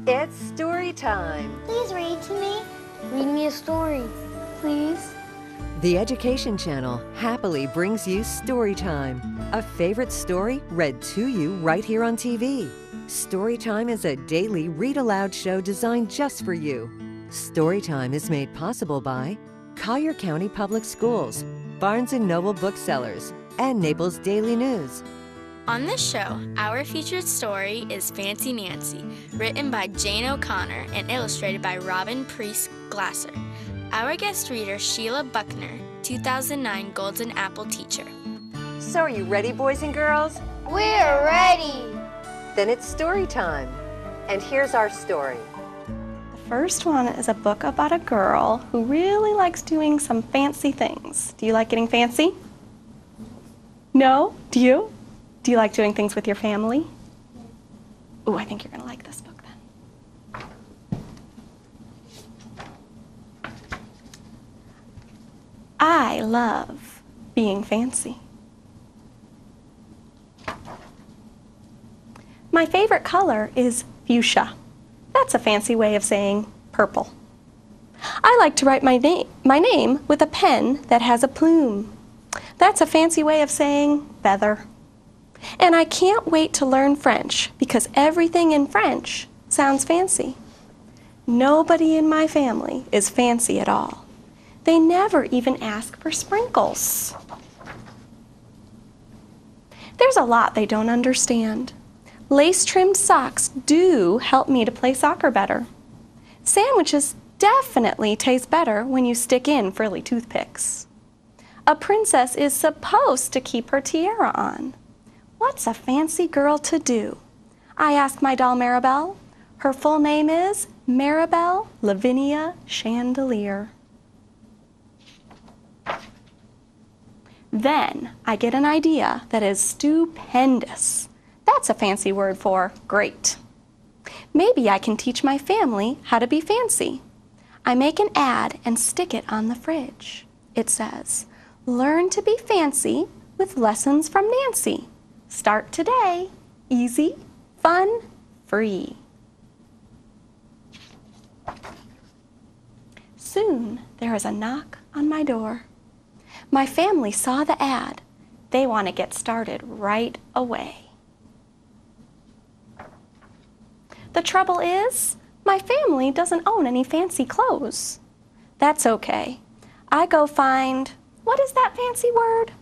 It's story time. Please read to me. Read me a story, please. The Education Channel happily brings you Storytime, a favorite story read to you right here on TV. Storytime is a daily read-aloud show designed just for you. Storytime is made possible by Collier County Public Schools, Barnes & Noble Booksellers, and Naples Daily News. On this show, our featured story is Fancy Nancy, written by Jane O'Connor and illustrated by Robin Priest Glasser. Our guest reader, Sheila Buckner, 2009 Golden Apple Teacher. So are you ready, boys and girls? We're ready. Then it's story time. And here's our story. The first one is a book about a girl who really likes doing some fancy things. Do you like getting fancy? No? Do you? Do you like doing things with your family? Ooh, I think you're going to like this book then. I love being fancy. My favorite color is fuchsia. That's a fancy way of saying purple. I like to write my name with a pen that has a plume. That's a fancy way of saying feather. And I can't wait to learn French because everything in French sounds fancy. Nobody in my family is fancy at all. They never even ask for sprinkles. There's a lot they don't understand. Lace-trimmed socks do help me to play soccer better. Sandwiches definitely taste better when you stick in frilly toothpicks. A princess is supposed to keep her tiara on. What's a fancy girl to do? I ask my doll Maribel. Her full name is Maribel Lavinia Chandelier. Then I get an idea that is stupendous. That's a fancy word for great. Maybe I can teach my family how to be fancy. I make an ad and stick it on the fridge. It says, "Learn to be fancy with lessons from Nancy. Start today. Easy, fun, free." Soon there is a knock on my door. My family saw the ad. They want to get started right away. The trouble is, my family doesn't own any fancy clothes. That's okay. I go find, what is that fancy word?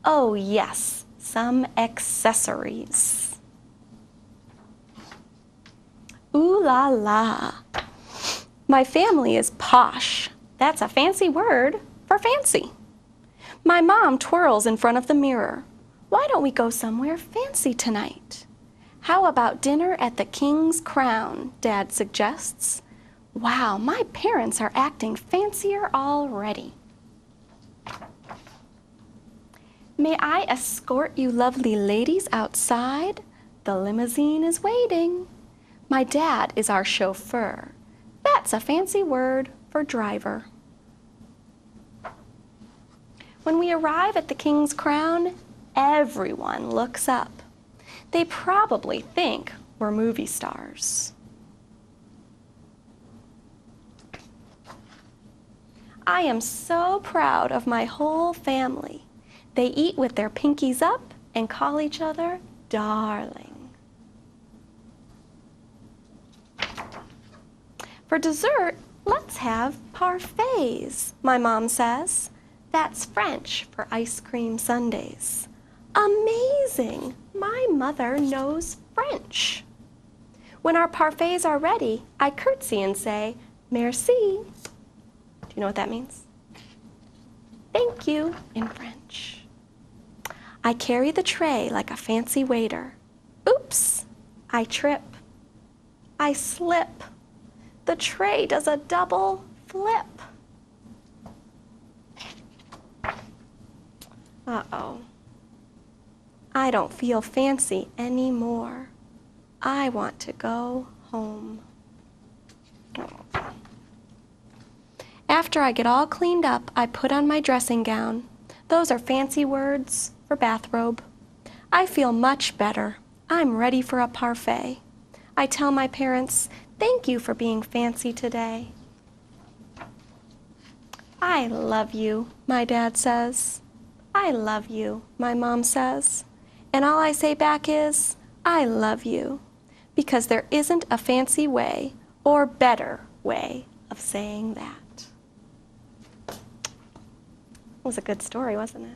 Oh yes, some accessories. Ooh la la. My family is posh. That's a fancy word for fancy. My mom twirls in front of the mirror. Why don't we go somewhere fancy tonight? How about dinner at the King's Crown, Dad suggests. Wow, my parents are acting fancier already. May I escort you lovely ladies outside? The limousine is waiting. My dad is our chauffeur. That's a fancy word for driver. When we arrive at the King's Crown, everyone looks up. They probably think we're movie stars. I am so proud of my whole family. They eat with their pinkies up and call each other darling. For dessert, let's have parfaits, my mom says. That's French for ice cream sundaes. Amazing! My mother knows French. When our parfaits are ready, I curtsy and say, merci. Do you know what that means? Thank you in French. I carry the tray like a fancy waiter. Oops! I trip. I slip. The tray does a double flip. Uh-oh. I don't feel fancy anymore. I want to go home. After I get all cleaned up, I put on my dressing gown. Those are fancy words for bathrobe. I feel much better. I'm ready for a parfait. I tell my parents, Thank you for being fancy today. I love you, my dad says. I love you, my mom says. And all I say back is, I love you. Because there isn't a fancy way or better way of saying that. It was a good story, wasn't it?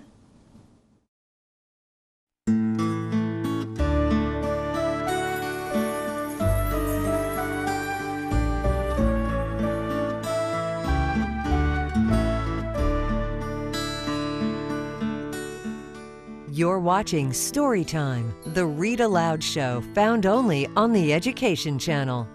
You're watching Storytime, the Read Aloud show found only on the Education Channel.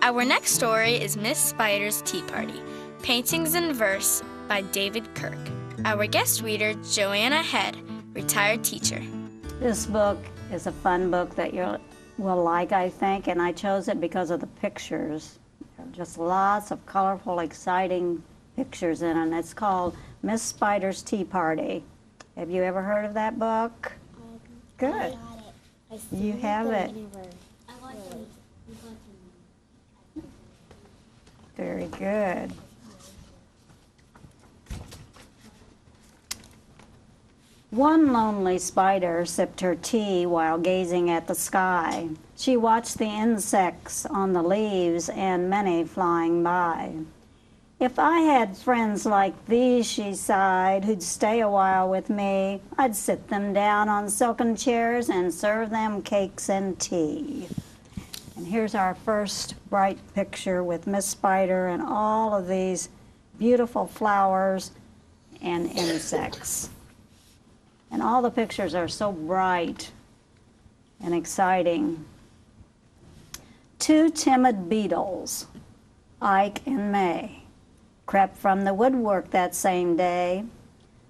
Our next story is Miss Spider's Tea Party, Paintings in Verse by David Kirk. Our guest reader, Joanna Head, retired teacher. This book is a fun book that you will like, I think, and I chose it because of the pictures. There are just lots of colorful, exciting pictures in it, and it's called Miss Spider's Tea Party. Have you ever heard of that book? Good. I got it. You have it. Very good. One lonely spider sipped her tea while gazing at the sky. She watched the insects on the leaves and many flying by. If I had friends like these, she sighed, who'd stay a while with me, I'd sit them down on silken chairs and serve them cakes and tea. And here's our first bright picture with Miss Spider and all of these beautiful flowers and insects. And all the pictures are so bright and exciting. Two timid beetles, Ike and May, crept from the woodwork that same day.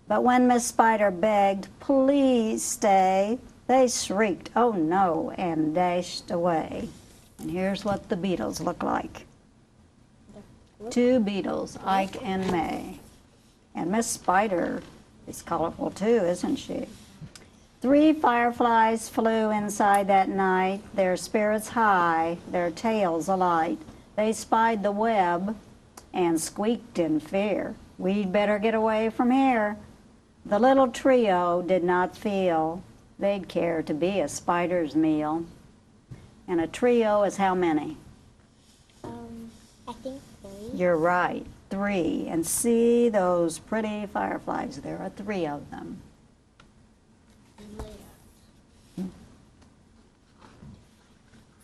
But when Miss Spider begged, "Please stay," they shrieked, "Oh no," and dashed away. And here's what the beetles look like. Two beetles, Ike and May. And Miss Spider is colorful too, isn't she? 3 fireflies flew inside that night, their spirits high, their tails alight. They spied the web and squeaked in fear, "We'd better get away from here." The little trio did not feel they'd care to be a spider's meal. And a trio is how many? I think 3. You're right, 3. And see those pretty fireflies? There are 3 of them.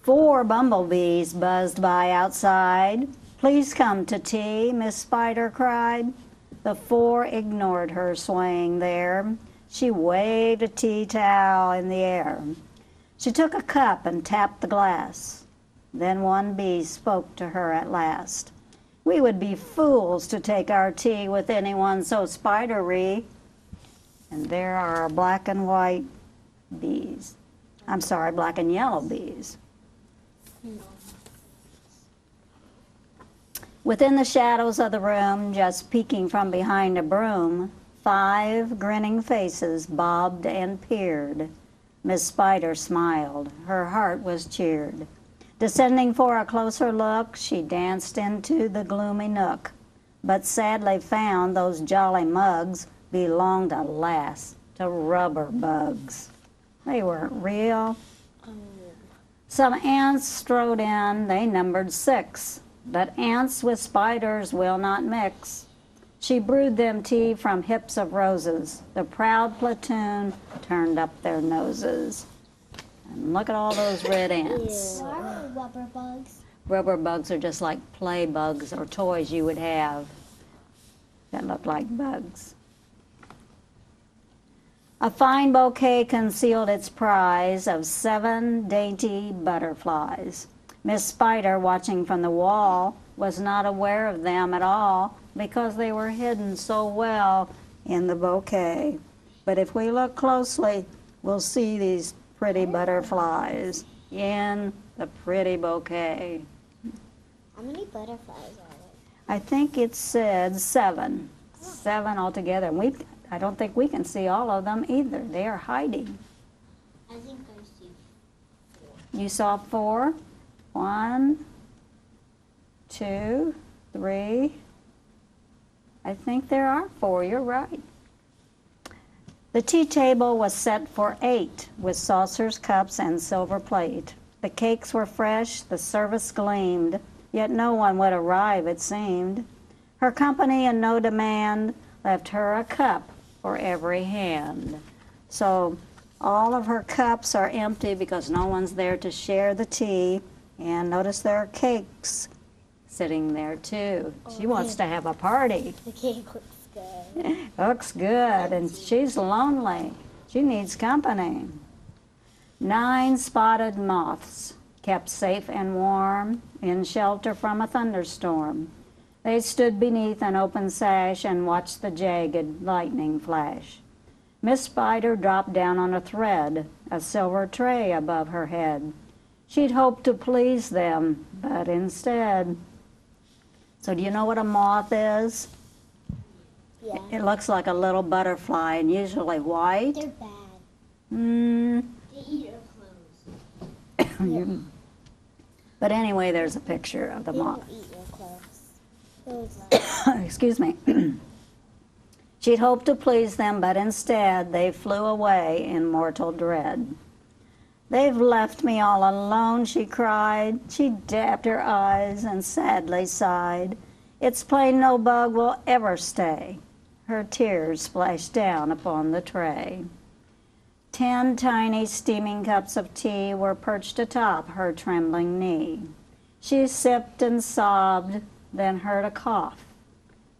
4 bumblebees buzzed by outside. "Please come to tea," Miss Spider cried. The 4 ignored her swaying there. She waved a tea towel in the air. She took a cup and tapped the glass. Then one bee spoke to her at last. "We would be fools to take our tea with anyone so spidery." And there are black and white bees. I'm sorry, black and yellow bees. Within the shadows of the room, just peeking from behind a broom, 5 grinning faces bobbed and peered. Miss Spider smiled. Her heart was cheered. Descending for a closer look, she danced into the gloomy nook, but sadly found those jolly mugs belonged, alas, to rubber bugs. They weren't real. Some ants strode in. They numbered 6. But ants with spiders will not mix. She brewed them tea from hips of roses. The proud platoon turned up their noses. And look at all those red ants. What are rubber bugs? Rubber bugs are just like play bugs or toys you would have that look like bugs. A fine bouquet concealed its prize of 7 dainty butterflies. Miss Spider, watching from the wall, was not aware of them at all because they were hidden so well in the bouquet. But if we look closely, we'll see these pretty butterflies in the pretty bouquet. How many butterflies are there? I think it said 7. 7 altogether. I don't think we can see all of them either. They are hiding. I think I see 4. You saw 4? 1, 2, 3. I think there are 4, you're right. The tea table was set for 8 with saucers, cups, and silver plate. The cakes were fresh, the service gleamed, yet no one would arrive, it seemed. Her company and no demand left her a cup for every hand. So all of her cups are empty because no one's there to share the tea. And notice there are cakes sitting there too. She wants to have a party. The cake looks good. Looks good, and she's lonely. She needs company. 9 spotted moths, kept safe and warm in shelter from a thunderstorm. They stood beneath an open sash and watched the jagged lightning flash. Miss Spider dropped down on a thread, a silver tray above her head. She'd hoped to please them, but instead... So do you know what a moth is? Yeah. It looks like a little butterfly and usually white. They're bad. They eat your clothes. But anyway, there's a picture of the They moth. don't eat your clothes. Excuse me. She'd hoped to please them, but instead they flew away in mortal dread. They've left me all alone, she cried. She dabbed her eyes and sadly sighed. It's plain no bug will ever stay. Her tears splashed down upon the tray. 10 tiny steaming cups of tea were perched atop her trembling knee. She sipped and sobbed, then heard a cough,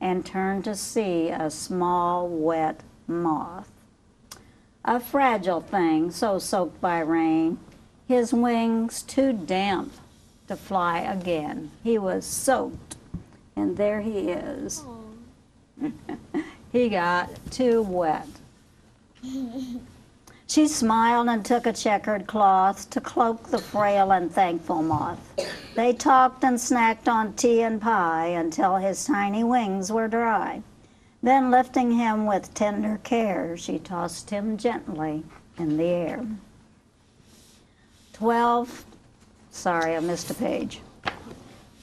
and turned to see a small, wet moth. A fragile thing, so soaked by rain, his wings too damp to fly again. He was soaked, and there he is. He got too wet. She smiled and took a checkered cloth to cloak the frail and thankful moth. They talked and snacked on tea and pie until his tiny wings were dry. Then, lifting him with tender care, she tossed him gently in the air. 12, sorry, I missed a page.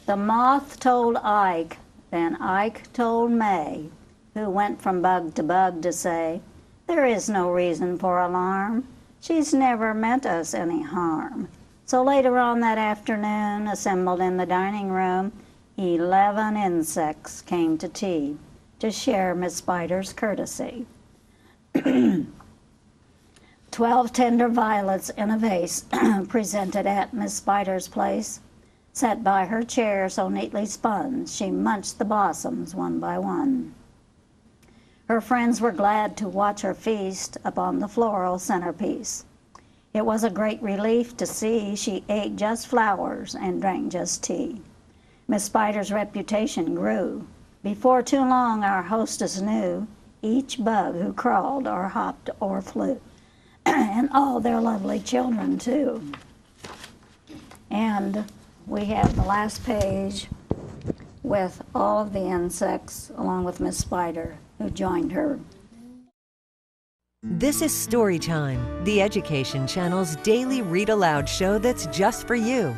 The moth told Ike, then Ike told May, who went from bug to bug to say, there is no reason for alarm. She's never meant us any harm. So later on that afternoon, assembled in the dining room, 11 insects came to tea to share Miss Spider's courtesy. 12 tender violets in a vase presented at Miss Spider's place, sat by her chair so neatly spun, she munched the blossoms one by one. Her friends were glad to watch her feast upon the floral centerpiece. It was a great relief to see she ate just flowers and drank just tea. Miss Spider's reputation grew. Before too long, our hostess knew each bug who crawled or hopped or flew, and all their lovely children, too. And we have the last page with all of the insects, along with Miss Spider, who joined her. This is Storytime, the Education Channel's daily read-aloud show that's just for you.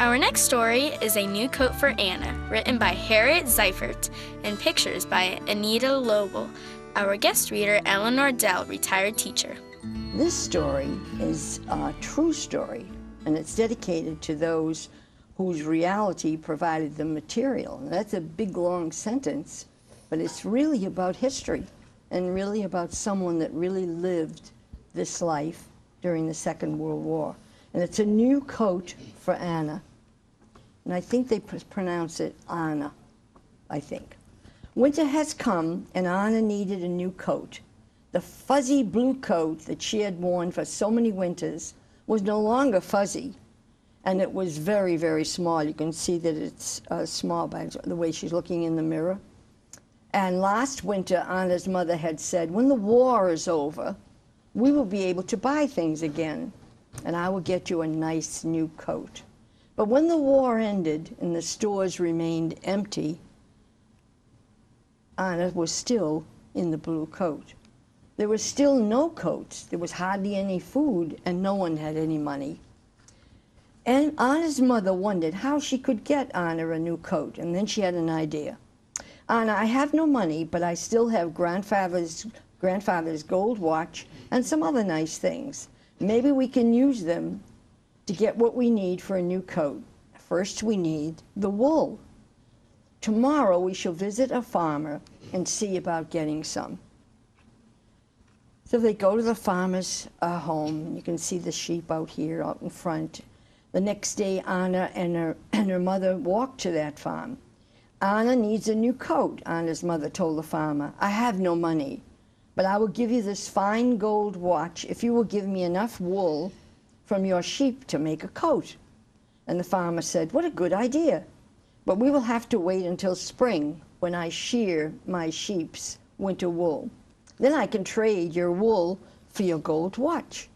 Our next story is A New Coat for Anna, written by Harriet Seifert, and pictures by Anita Lobel. Our guest reader, Elenor Dell, retired teacher. This story is a true story, and it's dedicated to those whose reality provided the material. And that's a big, long sentence, but it's really about history and really about someone that really lived this life during the Second World War. And it's a new coat for Anna. And I think they pronounce it Anna, I think. Winter has come, and Anna needed a new coat. The fuzzy blue coat that she had worn for so many winters was no longer fuzzy, and it was very, very small. You can see that it's small by the way she's looking in the mirror. And last winter, Anna's mother had said, when the war is over, we will be able to buy things again, and I will get you a nice new coat. But when the war ended and the stores remained empty, Anna was still in the blue coat. There was still no coats. There was hardly any food, and no one had any money. And Anna's mother wondered how she could get Anna a new coat, and then she had an idea. Anna, I have no money, but I still have grandfather's gold watch and some other nice things. Maybe we can use them to get what we need for a new coat. First, we need the wool. Tomorrow, we shall visit a farmer and see about getting some. So they go to the farmer's home. You can see the sheep out here, out in front. The next day, Anna and her mother walk to that farm. Anna needs a new coat, Anna's mother told the farmer. I have no money, but I will give you this fine gold watch if you will give me enough wool from your sheep to make a coat. And the farmer said, what a good idea. But we will have to wait until spring when I shear my sheep's winter wool. Then I can trade your wool for your gold watch.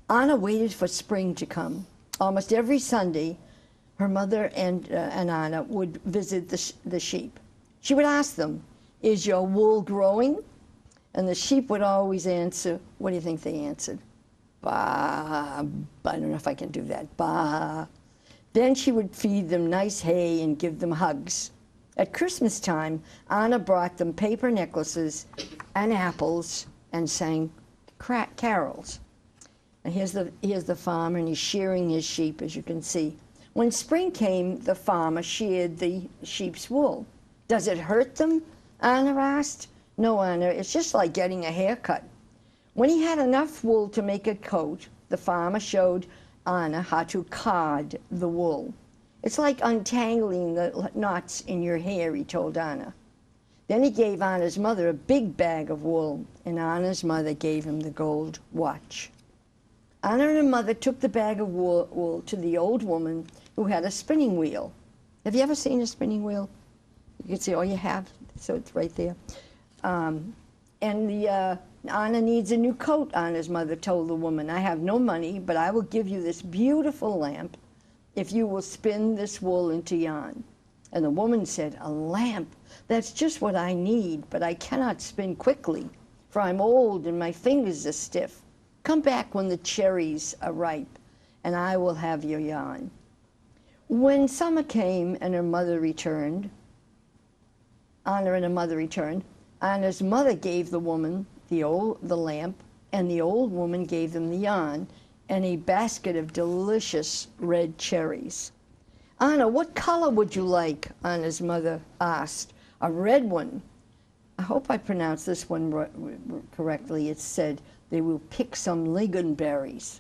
Anna waited for spring to come. Almost every Sunday, her mother and Anna would visit the sheep. She would ask them, is your wool growing? And the sheep would always answer, what do you think they answered? Bah, I don't know if I can do that, bah. Then she would feed them nice hay and give them hugs. At Christmas time, Anna brought them paper necklaces and apples and sang carols. And here's the farmer, and he's shearing his sheep, as you can see. When spring came, the farmer sheared the sheep's wool. Does it hurt them? Anna asked. No, Anna, it's just like getting a haircut. When he had enough wool to make a coat, the farmer showed Anna how to card the wool. It's like untangling the knots in your hair, he told Anna. Then he gave Anna's mother a big bag of wool, and Anna's mother gave him the gold watch. Anna and her mother took the bag of wool to the old woman who had a spinning wheel. Have you ever seen a spinning wheel? You can see, oh, you have, so it's right there. Anna needs a new coat, Anna's mother told the woman. I have no money, but I will give you this beautiful lamp if you will spin this wool into yarn. And the woman said, a lamp? That's just what I need, but I cannot spin quickly, for I'm old and my fingers are stiff. Come back when the cherries are ripe, and I will have your yarn. When summer came and her mother returned, Anna and her mother returned, Anna's mother gave the woman the lamp, and the old woman gave them the yarn and a basket of delicious red cherries. Anna, what color would you like? Anna's mother asked. A red one. I hope I pronounced this one correctly. It said, they will pick some lingonberries.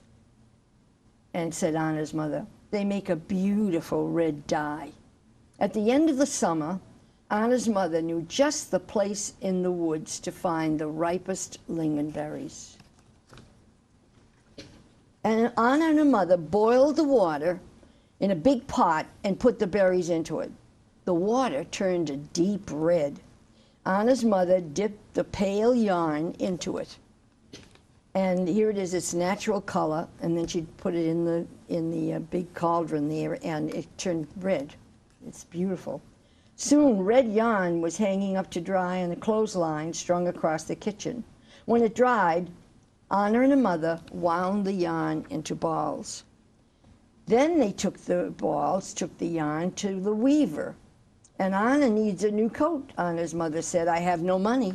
And said Anna's mother, they make a beautiful red dye. At the end of the summer, Anna's mother knew just the place in the woods to find the ripest lingonberries. And Anna and her mother boiled the water in a big pot and put the berries into it. The water turned a deep red. Anna's mother dipped the pale yarn into it. And here it is, its natural color, and then she'd put it in the big cauldron there, and it turned red. It's beautiful. Soon, red yarn was hanging up to dry on the clothesline strung across the kitchen. When it dried, Anna and her mother wound the yarn into balls. Then they took the yarn to the weaver. And Anna needs a new coat, Anna's mother said. I have no money,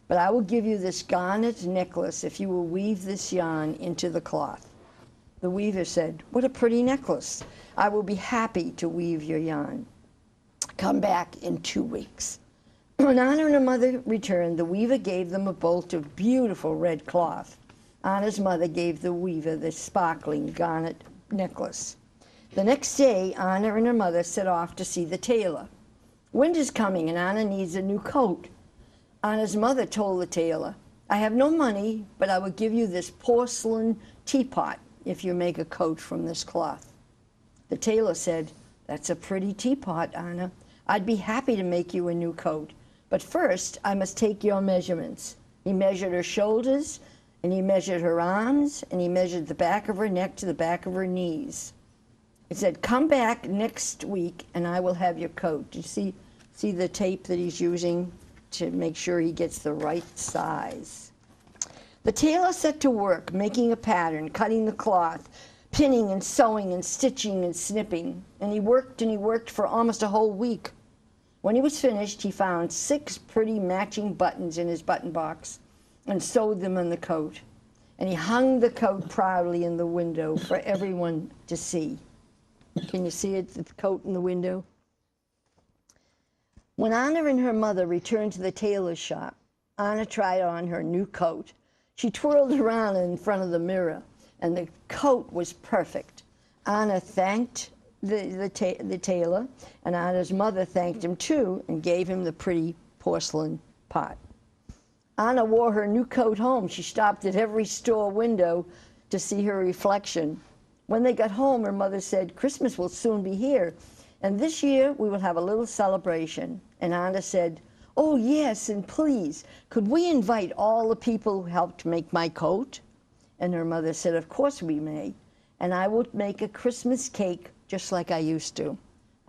but I will give you this garnet necklace if you will weave this yarn into the cloth. The weaver said, what a pretty necklace. I will be happy to weave your yarn. Come back in 2 weeks. When Anna and her mother returned, the weaver gave them a bolt of beautiful red cloth. Anna's mother gave the weaver the sparkling garnet necklace. The next day, Anna and her mother set off to see the tailor. Winter's coming and Anna needs a new coat. Anna's mother told the tailor, I have no money, but I will give you this porcelain teapot if you make a coat from this cloth. The tailor said, that's a pretty teapot, Anna. I'd be happy to make you a new coat, but first I must take your measurements. He measured her shoulders, and he measured her arms, and he measured the back of her neck to the back of her knees. He said, come back next week and I will have your coat. Do you see the tape that he's using to make sure he gets the right size? The tailor set to work, making a pattern, cutting the cloth, pinning and sewing and stitching and snipping. And he worked for almost a whole week. When he was finished, he found 6 pretty matching buttons in his button box and sewed them on the coat. And he hung the coat proudly in the window for everyone to see. Can you see it, the coat in the window? When Anna and her mother returned to the tailor's shop, Anna tried on her new coat. She twirled around in front of the mirror, and the coat was perfect. Anna thanked the tailor, and Anna's mother thanked him too and gave him the pretty porcelain pot. Anna wore her new coat home. She stopped at every store window to see her reflection. When they got home, her mother said, "Christmas will soon be here, and this year we will have a little celebration." And Anna said, "Oh yes, and please, could we invite all the people who helped make my coat?" And her mother said, "Of course we may, and I will make a Christmas cake just like I used to."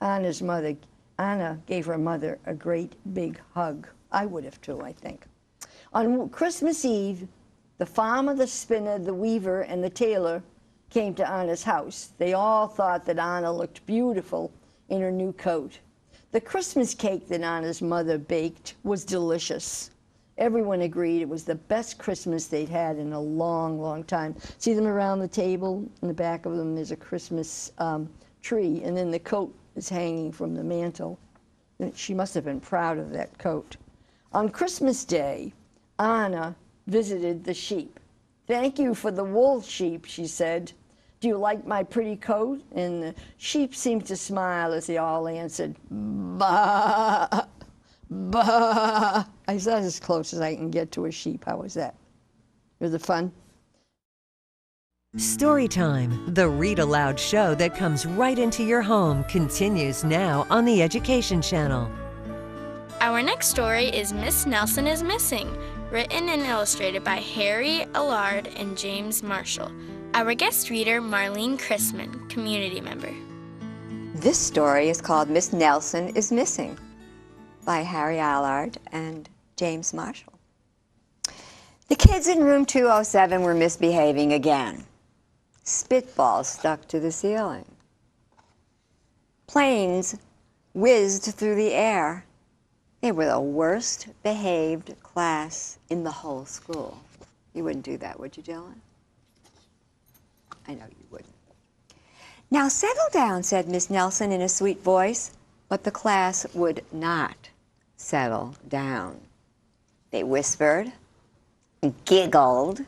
Anna gave her mother a great big hug. I would have too, I think. On Christmas Eve, the farmer, the spinner, the weaver, and the tailor came to Anna's house. They all thought that Anna looked beautiful in her new coat. The Christmas cake that Anna's mother baked was delicious. Everyone agreed it was the best Christmas they'd had in a long, long time. See them around the table? In the back of them there's a Christmas tree, and then the coat is hanging from the mantle. She must have been proud of that coat. On Christmas Day, Anna visited the sheep. "Thank you for the wool, sheep," she said. "Do you like my pretty coat?" And the sheep seemed to smile as they all answered, "Bah, bah." I said as close as I can get to a sheep. How was that? Was it fun? Storytime, the read-aloud show that comes right into your home, continues now on the Education Channel. Our next story is Miss Nelson is Missing, written and illustrated by Harry Allard and James Marshall. Our guest reader, Marlene Chrisman, community member. This story is called Miss Nelson is Missing by Harry Allard and James Marshall. The kids in room 207 were misbehaving again. Spitballs stuck to the ceiling. Planes whizzed through the air. They were the worst behaved class in the whole school. You wouldn't do that, would you, Dylan? I know you wouldn't. "Now settle down," said Miss Nelson in a sweet voice, but the class would not settle down. They whispered, giggled,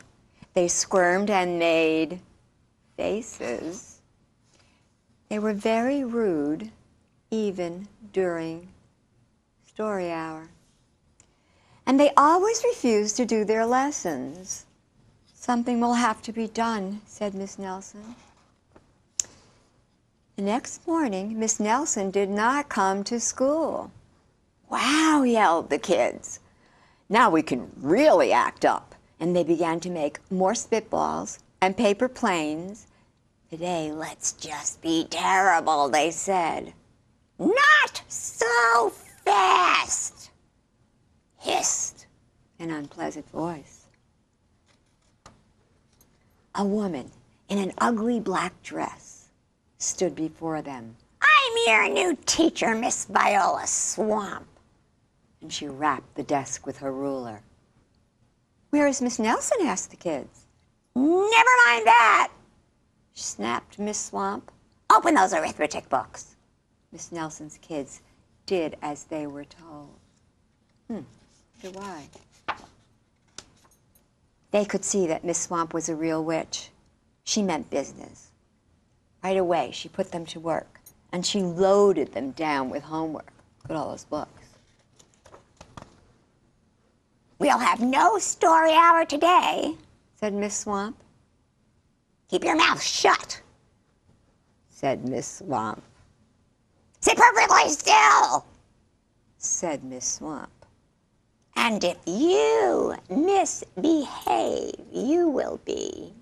they squirmed and made faces. They were very rude, even during story hour. And they always refused to do their lessons. "Something will have to be done," said Miss Nelson. The next morning, Miss Nelson did not come to school. "Wow," yelled the kids. "Now we can really act up." And they began to make more spitballs and paper planes. "Today, let's just be terrible," they said. "Not so fast," hissed an unpleasant voice. A woman in an ugly black dress stood before them. "I'm your new teacher, Miss Viola Swamp." And she rapped the desk with her ruler. "Where is Miss Nelson?" asked the kids. "Never mind that," snapped Miss Swamp. "Open those arithmetic books." Miss Nelson's kids did as they were told. Why? They could see that Miss Swamp was a real witch. She meant business. Right away, she put them to work, and she loaded them down with homework. Look at all those books. "We'll have no story hour today," said Miss Swamp. "Keep your mouth shut," said Miss Swamp. "Sit perfectly still," said Miss Swamp. "And if you misbehave, you will be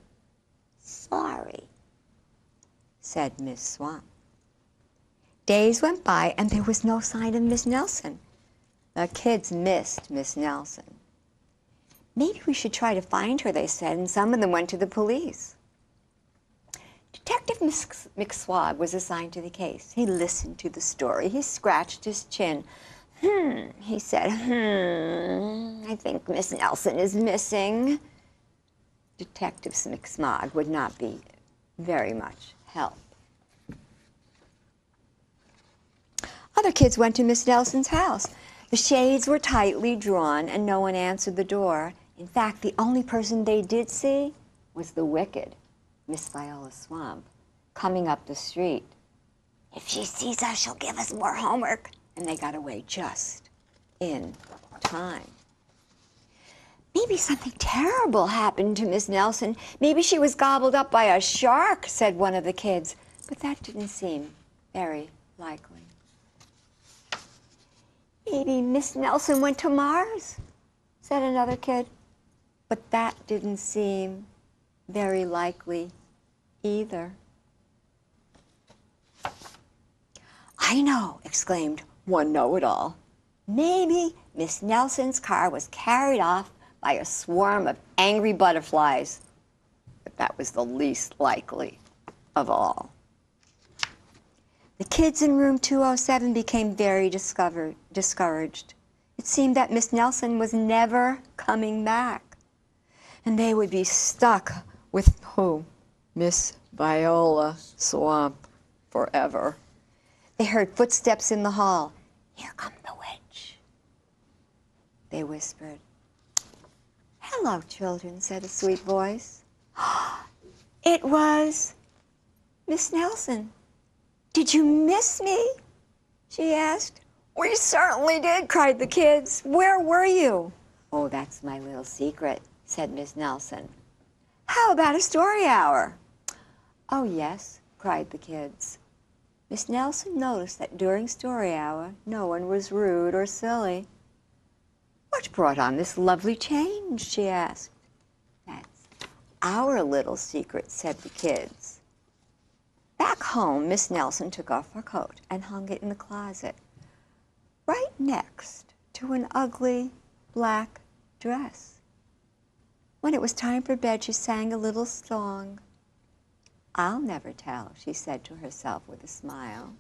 sorry," said Miss Swamp. Days went by, and there was no sign of Miss Nelson. The kids missed Miss Nelson. "Maybe we should try to find her," they said, and some of them went to the police. Detective McSwab was assigned to the case. He listened to the story. He scratched his chin. He said, I think Miss Nelson is missing. Detective McSwab would not be very much help. Other kids went to Miss Nelson's house. The shades were tightly drawn and no one answered the door. In fact, the only person they did see was the wicked Miss Viola Swamp coming up the street. If she sees us, she'll give us more homework. And they got away just in time. Maybe something terrible happened to Miss Nelson. Maybe she was gobbled up by a shark, said one of the kids. But that didn't seem very likely. Maybe Miss Nelson went to Mars, said another kid. But that didn't seem very likely either. I know, exclaimed one know-it-all. Maybe Miss Nelson's car was carried off by a swarm of angry butterflies. But that was the least likely of all. The kids in room 207 became very discouraged. It seemed that Miss Nelson was never coming back. And they would be stuck with who? Miss Viola Swamp forever. They heard footsteps in the hall. Here come the witch, they whispered. Hello, children, said a sweet voice. It was Miss Nelson. Did you miss me? She asked. We certainly did, cried the kids. Where were you? Oh, that's my little secret, said Miss Nelson. How about a story hour? Oh, yes, cried the kids. Miss Nelson noticed that during story hour, no one was rude or silly. What brought on this lovely change, she asked. That's our little secret, said the kids. Back home, Miss Nelson took off her coat and hung it in the closet, right next to an ugly black dress. When it was time for bed, she sang a little song. I'll never tell, she said to herself with a smile.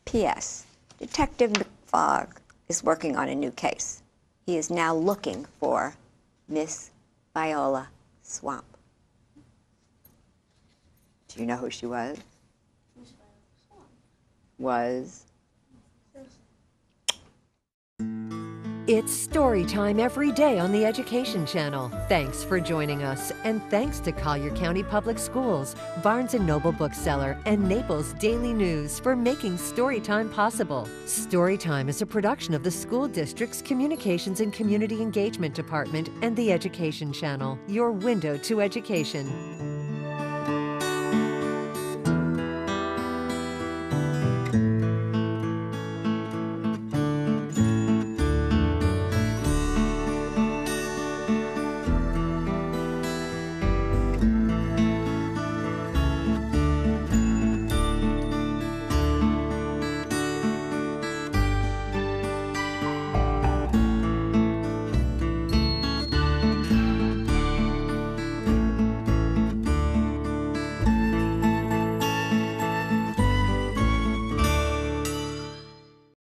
P.S. Detective McFogg is working on a new case. He is now looking for Miss Viola Swamp. Do you know who she was? Miss Viola Swamp. Was? It's Storytime every day on the Education Channel. Thanks for joining us, and thanks to Collier County Public Schools, Barnes & Noble Bookseller, and Naples Daily News for making Storytime possible. Storytime is a production of the school district's Communications and Community Engagement Department and the Education Channel, your window to education.